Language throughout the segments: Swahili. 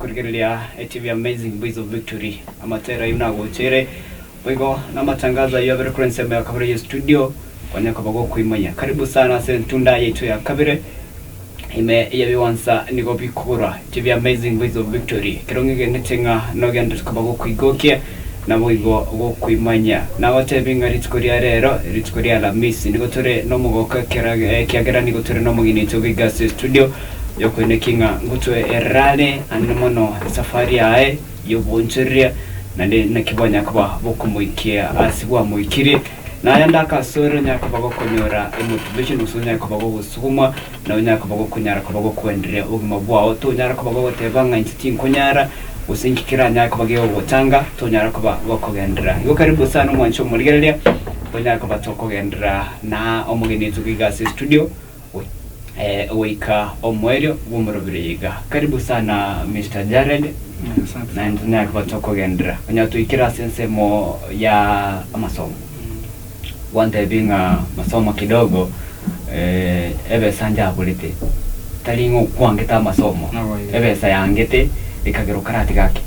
kurigerelia TV Amazing Voice of Victory amatera yunagotere wigo na matangazo ya frequency ya kabiri studio kwanya kabago kuimanya. Karibu sana sentunda yetu ya kabiri ime yabiwansa niko bikura TV Amazing Voice of Victory kirongege netenga nogenda kabago kuigokia na wigo go kuimanya na watebinga ritkoria rero ritkoria la miss niko tore no mugoka kiagera niko tore no mugini to gas studio yokwene kinga ngutwe erane animono safari yae yoboncheria na kibonya kuba bokumuikia asibwa muikiri na yanda kasoro nyakaba gokonyora motivation usunya kuba gusuma na nyakaba gokunyara kuba gokwenderea ugima bwao to nyara kuba gotebanga instinct kunyara usinkikira nyakaba gyo gotanga to nyara kuba gokogendera yo karibu sana mwancho muligerelia tonya kuba tokogendera na omugeni tugigas studio wika omwerio wumurubiriga. Karibu sana Mr. Jared. Na ntunya kwa toko gendra. Kanya tuikira sensemo ya masomo. Wante binga masomo kidogo ebe sanja bulite. Talingo kwangeta masomo. Ebe sayangete ikagero karate gake.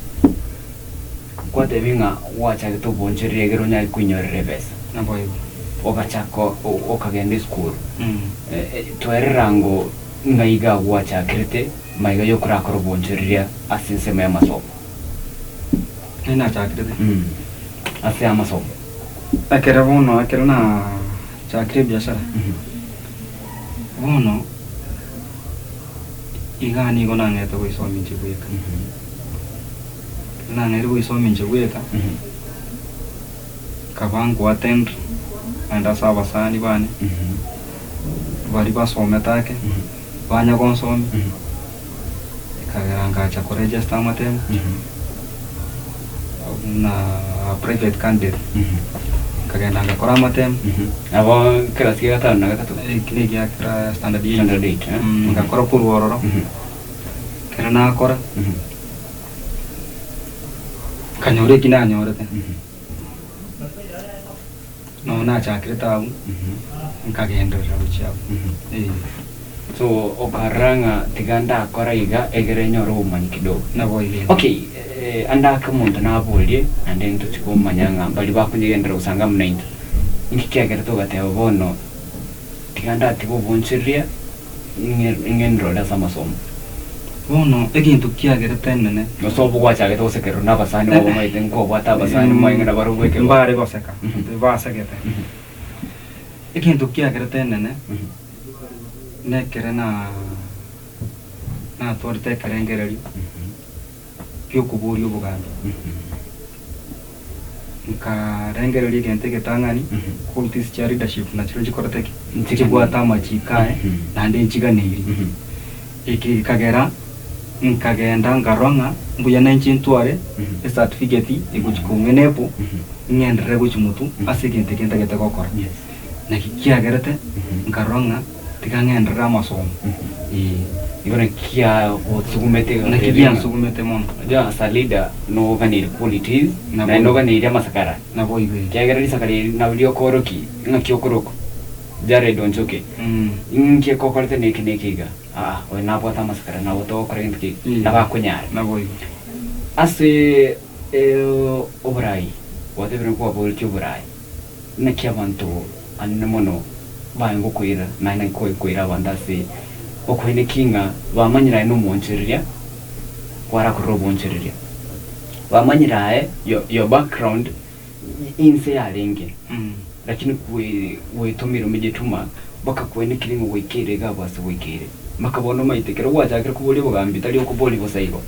Kwate binga wacha gitu bonjeri gero nya kunyorere besa. Naboyo. Okachako okagende school twerrango ngaiga wacha kirete maiga yokura koroboncheria asinsema ya masomo ina chakirete ase ya masomo akera bono akera na chakire biashara bono igani gona ngeta kuisomi nchibweka na ngeri kuisomi nchibweka kabangu attend anda saba sani bane bari basome take banya konsome kaganga cha register matem na private candidate kagenda ngakora matem abo class ya gatano na gatatu kile ya standard 8 ngakora kurwororo kana akora kanyore kinanyorete no na chakireta nkagendera buchabo so okaranga tiganda akora iga egere nyoro umanyi kidogo nabo ile okay anda kamuntu nabulie and then tutiko manyanga bali bakunyigendera usanga mnainda inkikiagera to gatebo bono tiganda atibo bonchiria ingendro la samasomo bono egintu kiagera tenene no sobo gwacha geto sekero na basani bo maite nko bata basani moinga barubweke mbare goseka basagete egintu kiagera tenene nekere na torte karengereri kyokuburi ubuganda nka rengereri gente getangani kultis cha leadership na chiro chikoroteki nchigwata machikae na ndi nchiganiri iki kagera nkagenda ngaronga mbuya na ncintware certificate iguchikungenepo ngendere guchimutu asigente kenta gete gokora nakikiagerete ngaronga tikangendera masomo ibona kia otsugumete nakikia nsugumete mono ja salida no ganir qualities na no ganir masakara na boibe kiagera sakari na video koroki ngakiokoroko jare donchoke inke kokorte nekiga we na bota masakara na boto korente na bakunyara na boibe ase obrai whatever ko bolti obrai na kiabantu annemono bango kuira na kuira bandase okwene kinga bamanyira no moncheria kwara kuroboncheria bamanyira your background inse ya lenge lakini kuitumira mujituma baka kwene kiringo wikire gabase wikire makabono maitekero wajakira kubuli bugambi tali okuboli bosaibo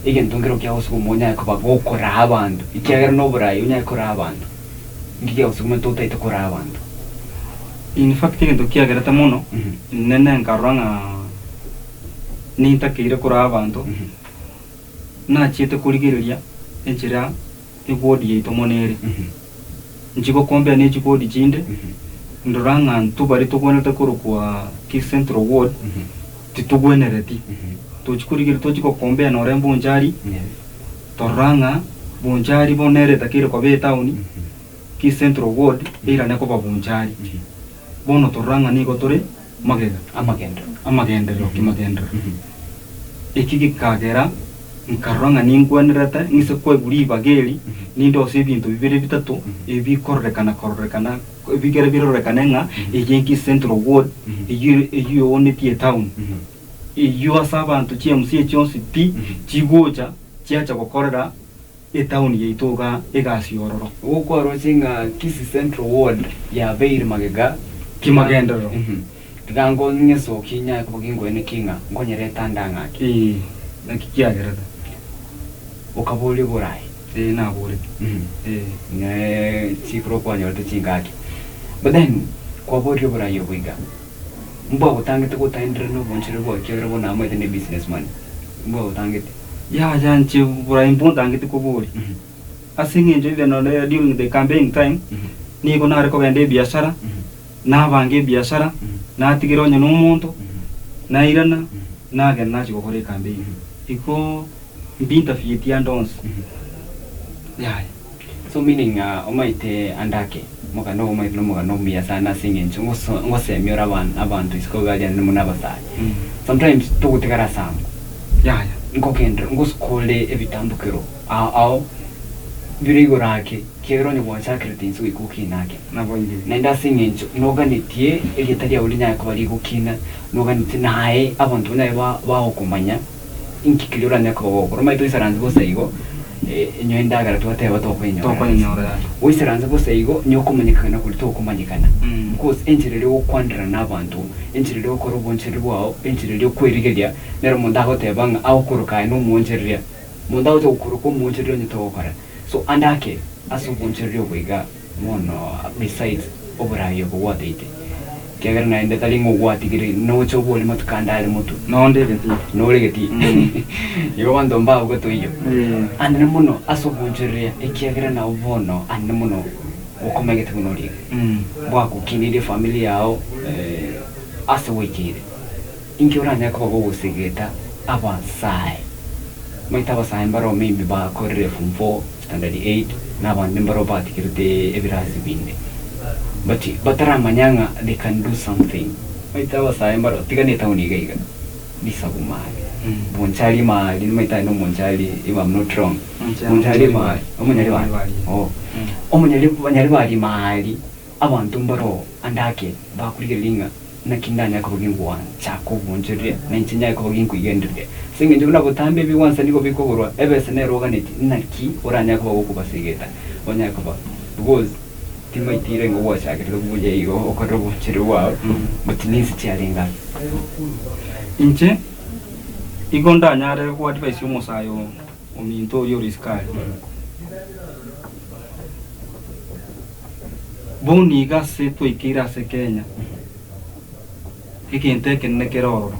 igen tongero kya osumonya ko bagokora abantu ikiagera no burayi unya kora abantu ngiye osumoto taito kora abantu in fact ngento kiagera tamono nene nkaranga nintakire kora abantu na chete kuligereria enchira igodi yitomonere nchiko kombe ne chikodi chinde ndoranga ntubari tukonete kurukwa ki central ward titugwenereti tuchikurigire tuchiko kombe na rembo njari toranga bunjari bonere takire kwa be town ki central ward ira ne ko babunjari bono toranga niko tore magenda amagendero kimagendero ikiki kagera nkaranga ningwanirata ngise kwe buri bageli nindo sebintu bibere bitatu ebikorrekana ebigere birorekana nga ejenki Central Ward eyo one tie town eyo asabantu CMC cyonse pi kigocha cyacha gukorera town yeitoga egasiororo uko rosinga Kisi Central Ward ya Beir Magega kimagendero gango ngeso kinya kubugingo ene kinga ngonyere tandanga nakikiagerada ukabuli burai na buri ne chikro kwa nyorte chingaki but then kwa bori burai yobiga mbo utangete kutaindre no bonchire bo kero bona mo ene businessman mbo utangete ya janchi burai mbonda ngite ko bori asinge nje beno during the campaign time ni ko na rekobende biashara na bange biashara na tigironye n'umuntu na irana na gena chiko kore campaign iko mbinta fieti andons yeah so meaning omaite andake moka no omaite no moka no mia sana singe nchungo ngose miora abantu isko gaja nimuna basai sometimes to gutegara sam yeah ngokendre ngoskole ebitambukiro ao birigo rake kero bwa sacrifice insu ikukinake nabonye nenda singe ncho noganitie elitari ya ulinya ko bari gukina noganite nae abantu nae bahokumanya inkikilura nyako koroma ito isaranze bose igo nyoenda gara twate batokwenyora wisaranze bose igo nyokumenyekana kuri tokumanyikana because enchirere okwandira nabantu enchirere okoro bonchiri bwao enchirere okwirigeria nero mundaho tebanga awukuruka no munchirire mundaho okuruko munchirire nyitokora so andake asubunchirire bwiga mono besides oburayo bwatete kegera na ende talingo gwatigire no chobo le matukandale mutu no legeti yo wando mbao goto iyo ande muno asubunchirire ekegera na ubono ande muno okomegete muno liga bwako kinire family yao asewekire inkioranya ko bogusegeta abansai maita basai mbaro maybe ba korre from 4 standard 8 na bande mbaro batikirte ebirasi binde but ramanyanga they can do something maita basai mbaro tigane tauni gaiga bisagumali bonchali mali maita no monchali if I'm not wrong bonchali mali omunyali bali omunyali bali mali abantu mbaro andake bakurigelinga nakindanya ko bugingwa chako bonjere nanchinya ko bugingwa igendere singe njuna butambe biwansa niko bikogorwa ebese ne roganeti naki oranya ko bagukubasigeta onya ko ba because timaitire ngo washakira kubuje iyo okoro bonjere wa mutinisi cyarenga inche igonda nyare ko advice umusayo ominto yo riskali boni gase to ikira se Kenya ikinte kenne keroro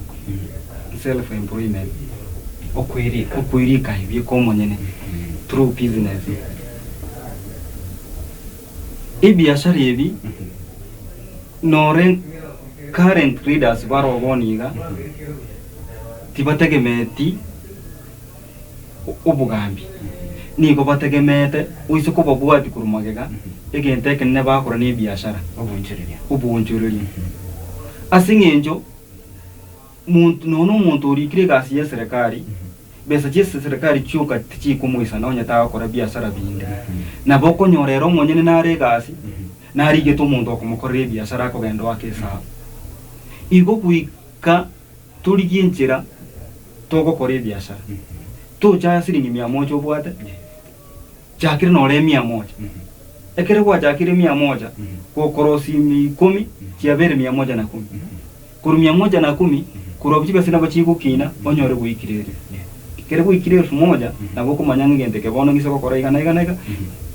self employment okwirika ibye komonyene through business ibiashara ebi noren current leaders baro boniga tibategemeti obugambi niko bategemete uise ko babwati kurumagega ikinte kenne bakora ni biashara obunchiriria asingenjo muntu urikire gasi ya serikali besa chese serikali chuka tichikumwisa nonya takora biashara binde na boko nyorero monyene nare gasi nari geto muntu okumukorera biashara ko gendo wakesa igo kuika tuliginjira toko kore biashara to cha siringi 100 obwate chakire nore 100 ekere kwa chakire 100 ko korosi 10 chiabere 110 kuru 110 kurobji bese nabachigukina onyore guikirere kere guikirere 1000 naboko manyanga gente ke bono ngisoko kora igana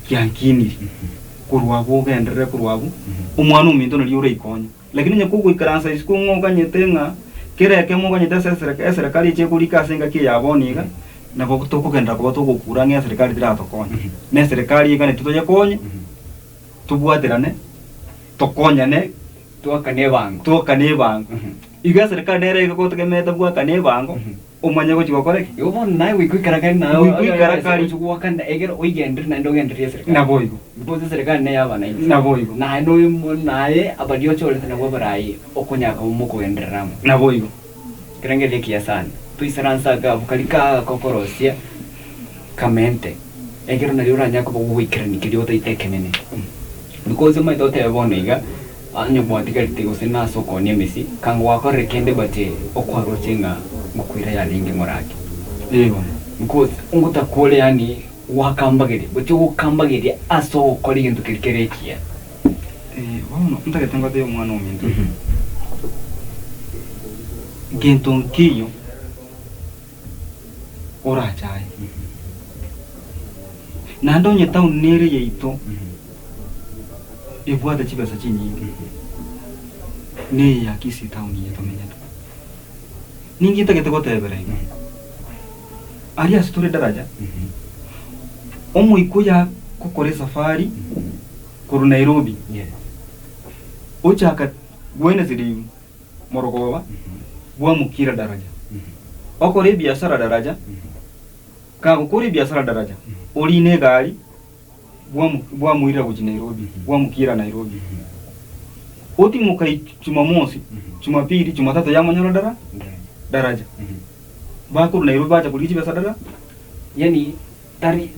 kyankiniri kurwabo gendere kurwabo umwana uminto nali ure ikonya lakini nyakugu ikaransa isku ngoga nyetenga kere ke ngoga nyetesa serikali che kulika senga ke yaboniga naboko toko gendera ko toko kuranga serikali dira tokonya ne serikali igane tutoje konye tubwaterane tokonyane tuakane bango iga serikali nere ko tegemeta bwakane bango umanya ko chikokore yobo nae wikuikarakari na wikuikarakari chukwakanda egero oigendri na ndogendri serikali naboigo because serikali ne yaba na naboigo na no nae abadio chole tena bobarai okonyaka umuko endramo naboigo kirenge lekia sana tuisaransa ga bukalika kokorosia kamente egero na yura nyako bo wikira nikiri ota itekenene because my daughter bonega anyo bwatika tiko sina soko ni mesi kango wakore kende bate okwaro chenga mukwira ya lingi moraki because unguta kole yani wakambagere bate ukambagere aso kole gintu kirikerekia vamos ntake tengo de umwana ominto gintu kiyo ora chai nando nyeta unere yeito ibwada chibesa chinyingi ne yakisi town yeto menyata ningi tagete gotebere ari asitore daraja omu ikuya kokore safari kuru Nairobi ochaka gwene zidi Morogoba bwa mukira daraja okore biashara daraja ka ukuri biashara daraja ori ne gari bwa muira uji Nairobi bwa mukira Nairobi oti mukai Jumamosi Jumapili Jumatatu yamanyoro daraja bakuru Nairobi bacha kuliji biashara daraja yani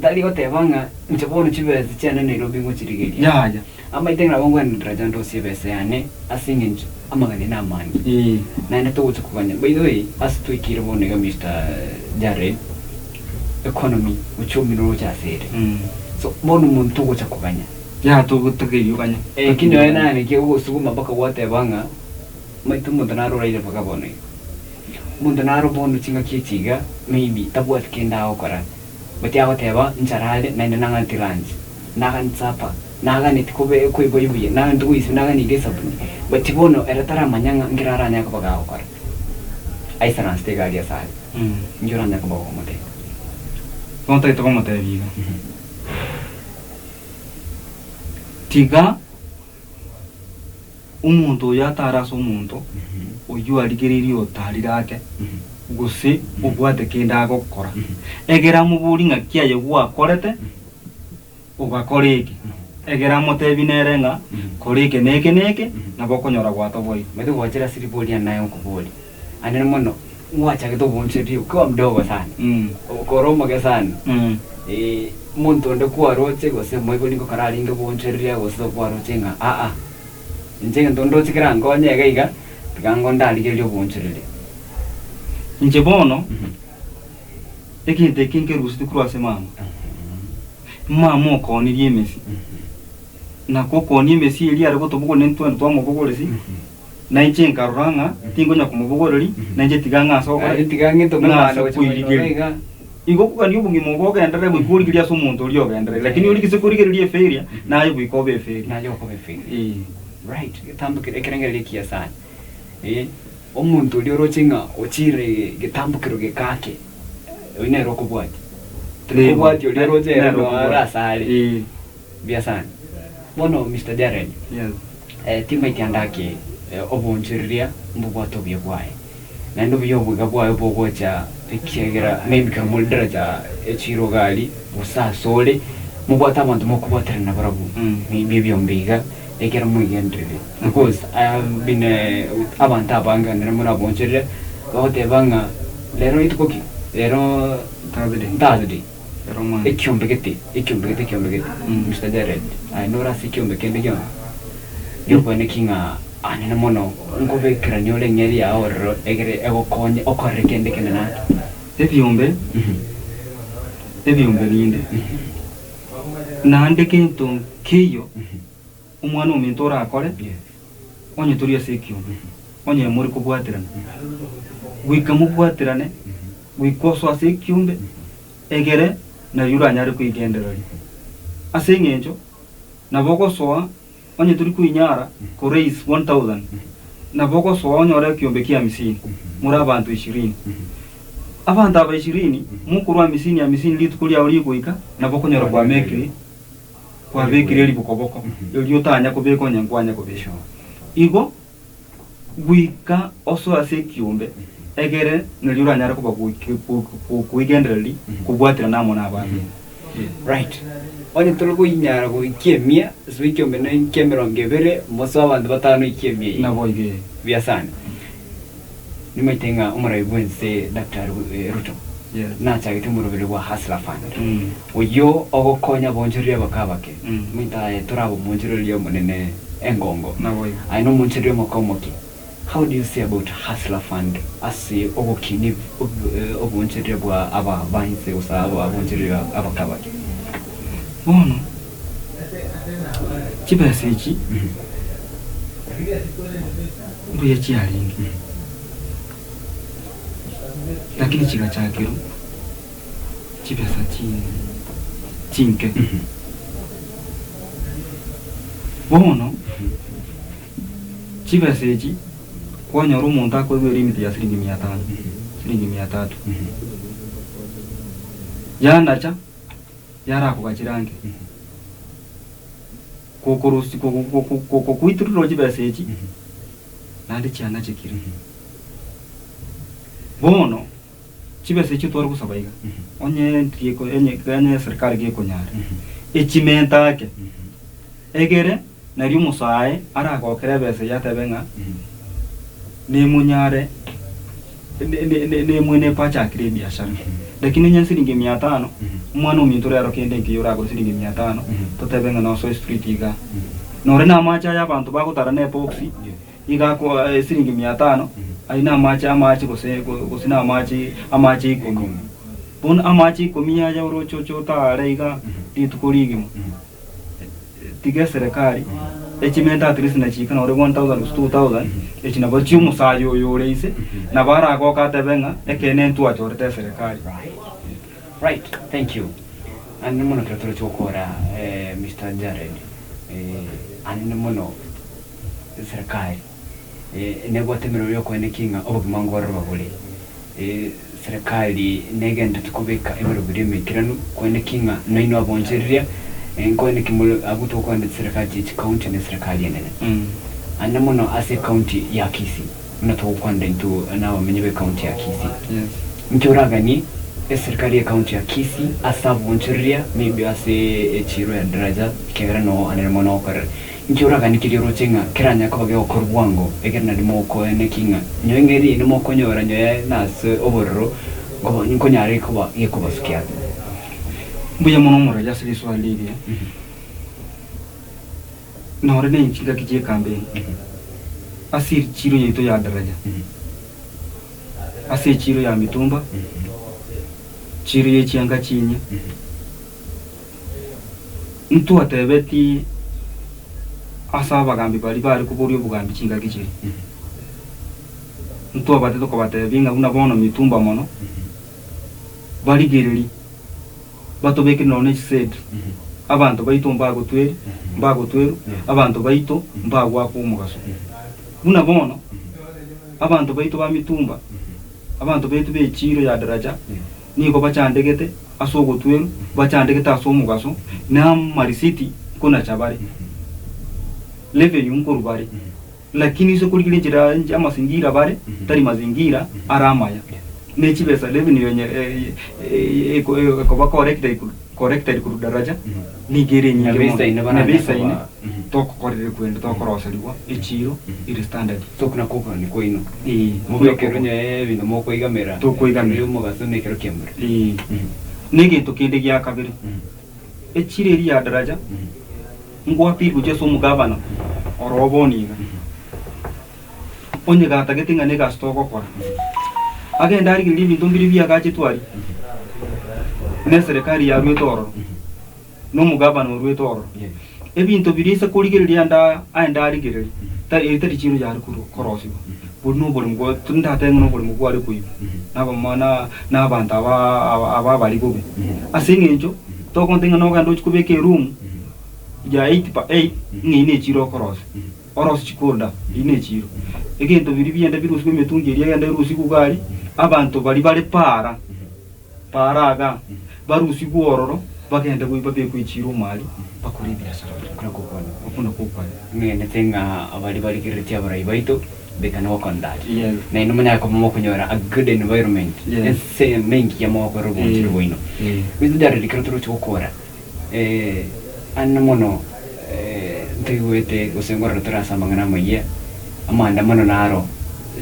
dari otebanga nchebono chibese cyane Nairobi nguchirigeri ya ama itenga bongo daraja ndo sibese yane asinge amagane namani na ene to kuganya by the way as to ikire bonega Mr. Jared economy uchumi no chasere so bono muntu go chakuganya ya to gutagiri ukanya kino ena ne ke usuguma baka wate banga maitu mundanaro raire baka bone mundanaro bono chinga kichiga maybe tabwat kenda okora bati aho teba ncharale na nanga tilanji naga ntsapa naga nitikobe koiboyibuye naga nduisi naga ni desabuni bati bono eratara manyanga ngiraranya ko baka okora aisana stega dia sale njuranya ko bako mote konta ito mote biga tiga umuntu yataraso umuntu uyu aligiriri otarirake gusi ubwate kenda gukora egera muburi ngakia yegwa korete ugakoreke egera motebinere nga koreke neke na bokonyora gwato boy medo gwachira siriboli anayo kuboli anene mono mwacha kito boncherio kwa mdogo sana ukoromo ke sana muntu ndekuwa roche gose moigo niko karali ndo boncheria gose kwa roche nga nje ndo chikira ngonye gaiga tikango ndali ke lyo boncheria nje bono ekinte kinke rusti kurwase mama ko ni yemesi na koko ni mesi ili ari gotobugo nentwa ntwamo bogolesi na inche nkaruranga tingonya kumubogoreri na inche tiganga soko tigange to mwana kuirigira igo kuga ni ubungi muboga endere bwikurigiria so muntu uri ogendere lakini uri kisekurigiria feria na ayo bwikobe feria na yo kobe feria right tambukire ekerengere kia sana omuntu uri orochinga ochire gitambukiro gekake oine roko bwati bwati uri oroche no arasali bia sana bono Mr. Jared tima itiandake oboncheria mbubwato byebwaye na ndo byobuga bwayo bogocha ikiegera maybe kamuldraja echiro gali busasole mubwata abantu mokubotera na barabu bibyo mbiga egera mugendere because I have been abantu abanga nere muri aboncheria bahote banga lero itukoki lero tazidi Roman ikyumbegete Mr. Jared I know rasi ikyumbegete gyo yobone kinga anene mono ngobe kraniole ngeri ya oro egere ego konye okore kende kenana ebyombe linde nande kintu kiyo umwana omintora akore onye turiya sekyombe onye muri kubwatirana gwika mubwatirane gwikoso asekyombe egere na yuranya ari kwigenderera asengenjo naboko soa onye turi kuinyara ko raise 1000 naboko soa onyora kyombe kia 50 muri abantu 20 abantu aba 20 mukuru wa 50 litukulia uri kuika naboko nyora kwa mekri kwa bekire ri bukoboko yo tanya ko beko nyankwanya ko besho igo gwika oso ase kyombe egere niluranya ari kuba kuigendereri kubwatira namo n'abantu right onye tulugo inyara go ikemia zwikyombe no ikemero ngebere moso abantu batano ikemia nabo ige bya sana nimaitenga umara ibwense Dr. Ruto Yes. na chagite murubiri wa Hustler Fund uyo ogokonya bonjiria bakabake mwita turabo monjiria munene engongo Na boy. I know monjiria mokomoki. How do you say about Hustler Fund as ogokini obonjiria bwa aba banse usaba abonjiria abakabake? Bono. Chibasechi. Mbuye chialingi. Lakini chiga chakiro. Chibesa chinke. Bono. Chibasechi. Kwanyora umuntu akwegwe limit ya shilingi 500. Shilingi 300. Yandacha. Yara kukachirange. Kokorosi kuituriro chibasechi. Nandi chiana chekire. Bono chibasechi twari kusabaiga. Onye ndiko enye serikali geko nyare. Echimenta ake. Egere nari umusaye aragokera bese yatebenga. Ni munyare ne mwene pacha akire biashara. Lakini nyen shilingi 500 umwana umuntu rero kende nkiyora go shilingi 500 totebenga no so street iga. Nore na macha y'abantu bagutara ne boxi iga ko shilingi 500 aina macha gusina amachi 10. Bon amachi 10 ya euro chocho tare iga ditukurigimo. Tige serikali echimenta at least na chika nore 1000 2000 echina bachi umusayo yoreise na bara go katebenga ekene ntu achorete serikali. Right, thank you. And mono kratoro chokora Mr. Jared and mono serikali nego temero yoko ene kinga obugimangoro bagole serikali negenda tukubeka emero birime kiranu kwene kinga naino abonjeria enkwene kimulu abuto kwende serikali chi county ne serikali enene and mono ase county ya Kisii mna to kwende ntu na wamenyebe county ya Kisii. Yes. Mchoraga ni serikali ya county ya Kisii asabonjeria maybe ase chiro ya daraja kera no anemono kare Njuraga nikiriro chenga kiranya ko bagyo korwango egerna dimo ko ene kinga nyengeri ni moko nyora nyoye nas oborro ngo nko nyare ko ba yeko basukia Mbuya mono mora ya sili swali bia. Nore ne chinga kije kambe. Asir chiro yeto ya daraja. Ase chiro ya mitumba. Chiro ye chianga chinya. Ntu atebeti asaba gambi bari kuburi obugambi chinga kichiri. Ntu abate ko batebinga una bono mitumba mono. Bari gereri. Bato beke none said. Abantu baito mbago twero, abantu baito mbago akumugaso. Una bono abantu baito ba mitumba. Abantu baito be chiro ya daraja. Niko bachandegete asogo twero, bachandegete asomugaso na marisiti kuna chabari. Leve yunkuru bari. Lakini so kulikile njira amazingira bari, tari mazingira aramaya. Nechi besa leve ni yenye ko ba corrected ku daraja ni gere nyingi na besa ine to korere kwenda to korosaliwa echiro iri standard so kuna koko ni ko ino mubekero nye bino moko igamera to ko igamera mu gasone kero kemura nege to kende gya kabiri echire iri ya daraja ngwa piru je so mugabana oroboni onye gata getinga nega stoko kwa agenda ari gili bitumbiri bya gache twari ne serikali ya rwetoro no mugabana rwetoro ebintu birisa kuligereri anda ari gereri ta etari chiro ya rukuru korosiba bulno buli ngo tunda tengo no buli ngo ari kuyiba naba mana n'abantu aba bari gobe asingenjo to kontenga no gando chikubeke room ya 8 pa 8 ngine chiro korosi oros chikonda ine chiro egento biri byenda biruswe metungeri yenda rusi kugali abantu bari paraga barusi guororo bagenda kuiba be kuichiro mali bakuri biashara kuna kokwana ngene tenga abali kireti abara ibaito bekana wakondaji yes na inumanya ko mo kunyora a good environment ese mengi ya mo ko rubo chiro ino bizu dare dikratoro chokora anna mono ntiwete gusengora turasa mangana maye amanda mono naro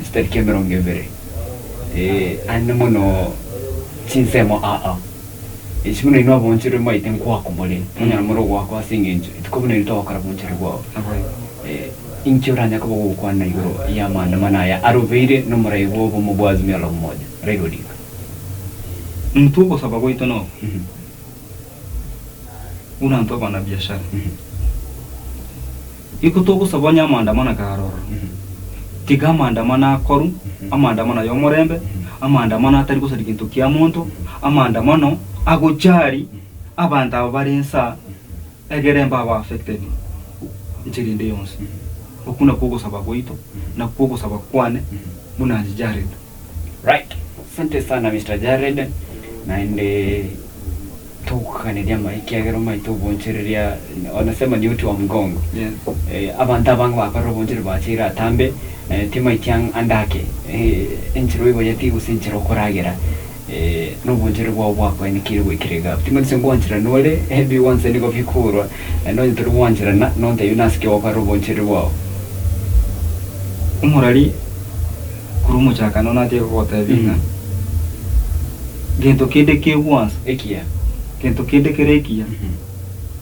stari kemeronge bere ane muno chinsemo ichimuno ino bonchire maite nkwa kumole munya muro gwako asingenjo itukubune litokara bonchire gwao inchuranya ko gukwana igoro ya maandamano ya aruveire no muraigo bo mubwazi mero mmoja raigodi mtuko sababu ito no una ntoka na biashara iko toko sabanya maandamano karoro tiga maandamano akoru amaandamano yo murembe amaandamano atari kusadika into kya muntu amaandamano agochari abantu abarensa egeremba aba affected nchirinde yonse okuna kugo sababu ito na kugo sababu kwane muna Jared. Right, asante sana Mr. Jared na ende tukanirya maikiagero maito bonchereria wanasema ni uti wa mgongo. Abantu abangu bakaro bonchero bachira tambe tima ikyang andake enchiro ibo yati gusinchiro koragera no bonchero bwa bwako ni kiri wikirega tima nsengwanchira nole hebi once niko fikurwa no nturu wanchira na no nte yunaski wakaro bonchero bwa umurali kurumu chaka no nate ko tavinga gento kede ke once ekia gento kede kerekia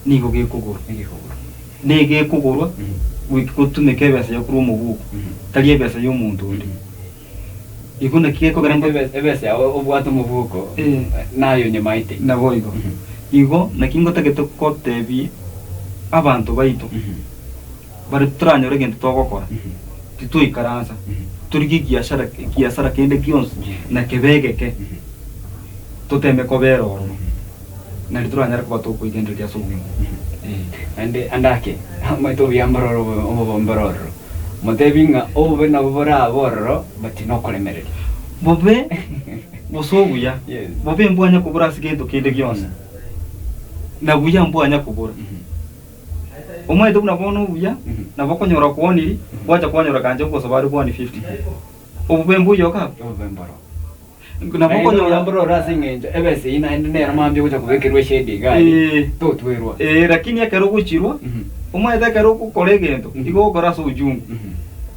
niko ke kuguru nege kuguru wikutume kebesa ya kurumu buku tali ebesa yo muntu ndi ikuna kiko garamba ebesa obwato mubuko nayo nyemaite naboigo igo nakingo tageto kotebi abantu baito bari tranyo regento togokora titui karanza turigi kiasara kende kions na kebegeke toteme kobero na lituranya ko to ko igende dia sugu andake maito biambaroro ombororo motebinga obe na bora bororo batino kolemereri bobe bosobuya bobe mbwanya kubura sigendo kende kions na buya mbwanya kubura umwe ndo unabona ubuya na bakonyora kuoniri bwacha kwanyora kanje ko sabari kwa ni 50 ubembu yoka ubembaro na bakonyora mboro rasingenje ebese ina ende ramambye kuja kubekirwe shedi gai to twerwa lakini yakero kuchirwa umwe yakero kukolegendo igo koraso ujungu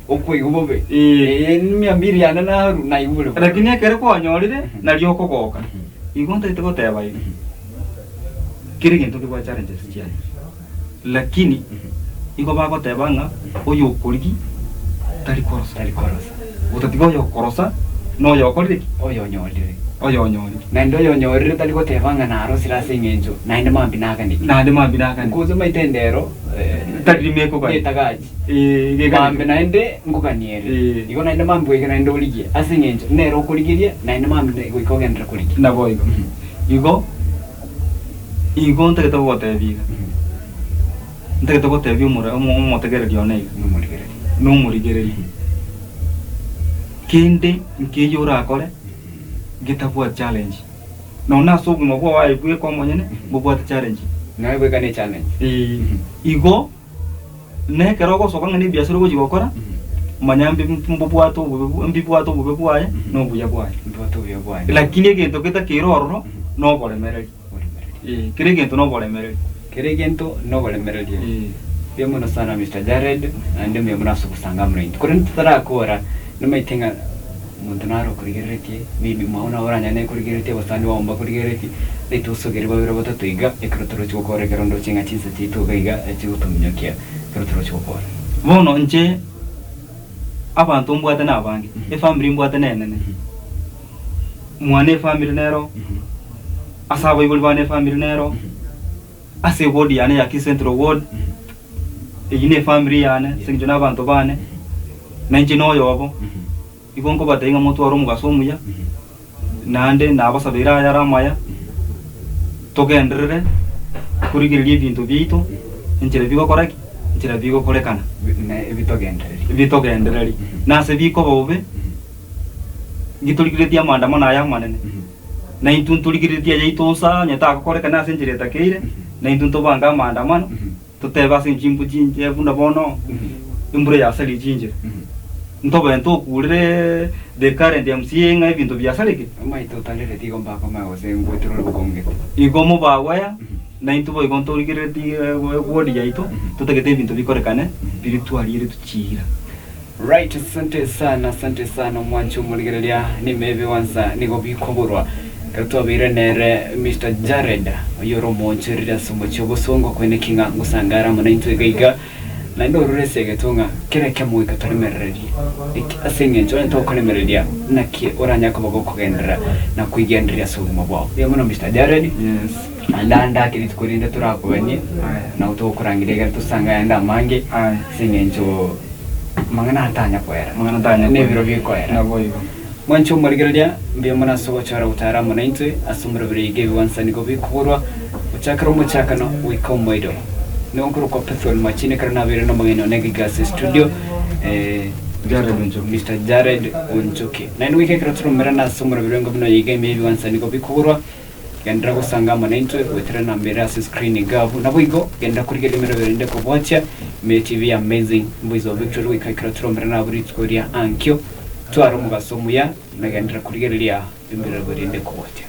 okwe ubobe ni 200 yana na ibule lakini yakero kwanyorire na lyoko goka igo ntete teba igo kirigento kibwa challenges cyane lakini iko bako tebanga oyo koligi tari korosa utatigo yo korosa no yo koligi oyo nyori na ndo yo nyori tali ko tebanga na aro sira singenjo na inde mambinaga ni kuzo maitendero tali meko ka tagaji mambe na inde ngukaniere iko na inde mambo iko na inde oligi asingenjo nero koligiria na inde mambe iko gendra koligi na boy igo ntageta ko tebiga ntageta ko tebi mo tegere dione no murigereri kende nkeyora akore gitabwa challenge no na so gumo kwa wai bwe ko monyene bubwa challenge na bwe kane challenge igo ne kerogo so kangani biasoro go jigokora manyambi mbubwato bubwaye no buya bwaye lakini gento kita kiroro no bolemereri kirigento no bolemereri Biamono sana Mr. Jared ande mwana sukusanga mrindi kurenti tarakora numaitenga muntunaro kurigereti maybe mauna oranya ne kurigereti wasani waomba kurigereti leto sogeri babira batatu iga ekrotoro chokore gerondo chinga chinsa tito gaiga chigutumnyokia ekrotoro chokore bono nje abantu mbwata nabangi family mbwata nene mwane family nero asaba ibulbane family nero ase ward yane ya Central Ward ine family yane singijona abantu bane nanje no yobo igongo batainga moto waro mugasomuya nande nabasabira yaramaya togendrere kurigirira ibintu bito injira bigo koraki injira bigo korekana bitogendrere nase biko bobe giturigiretia maandamano aya manene na intunturigiretia yaitonsa nyata korekana senjire takeire na intunto banga maandamano tuteba sinjimbu jinje bunda bono imbure ya sali jinje ntoba ento kurire de current MCA ngai bintu bya salike mai totalere tigo mbako mago se ngotero bukonge igomo bagwaya na intubo igontorigire ti wodi yaito tutegete bintu bikorekane birituali ire tuchira Right, asante sana mwancho muligerelia nimebe wanza nigobikuburwa kato birenere Mr. Jared yoro moncherira sumo chobosongo kwene kinga ngusangara muna intwegaiga na ndo rurese getunga kereke mu ikatarimereri asinge njo ento konemereria naki oranya ko bago kugendera na kuigendera sumo bwa ye muno Mr. Jared. Yes. Andanda kiri tukurinde turakubanye na utokurangire tusanga yanda mange singe njo mangana atanya kwera nebiro bikoera naboyo mwancho murigerelia mbiye muna sogo chara utaramu na intwe asumura birige biwansani go bikuburwa uchakaro muchakano wikomoido ne onkuru ko pethol machine karana bere no mangeno negigas studio Jared Uncho Mr. Jared Unchoke na ni wike kratro merana asumura birengo bino yige mebi wansani go bikuburwa gendra go sanga muna intwe wetra na mbere screen gavu na boigo genda kurigeli mere berende ko bwacha me TV amazing mbuizo Victory wike kratro merana buritskoria ankyo twaro mugasomuya nagendera kurigerelia imbere berende ko bwacha.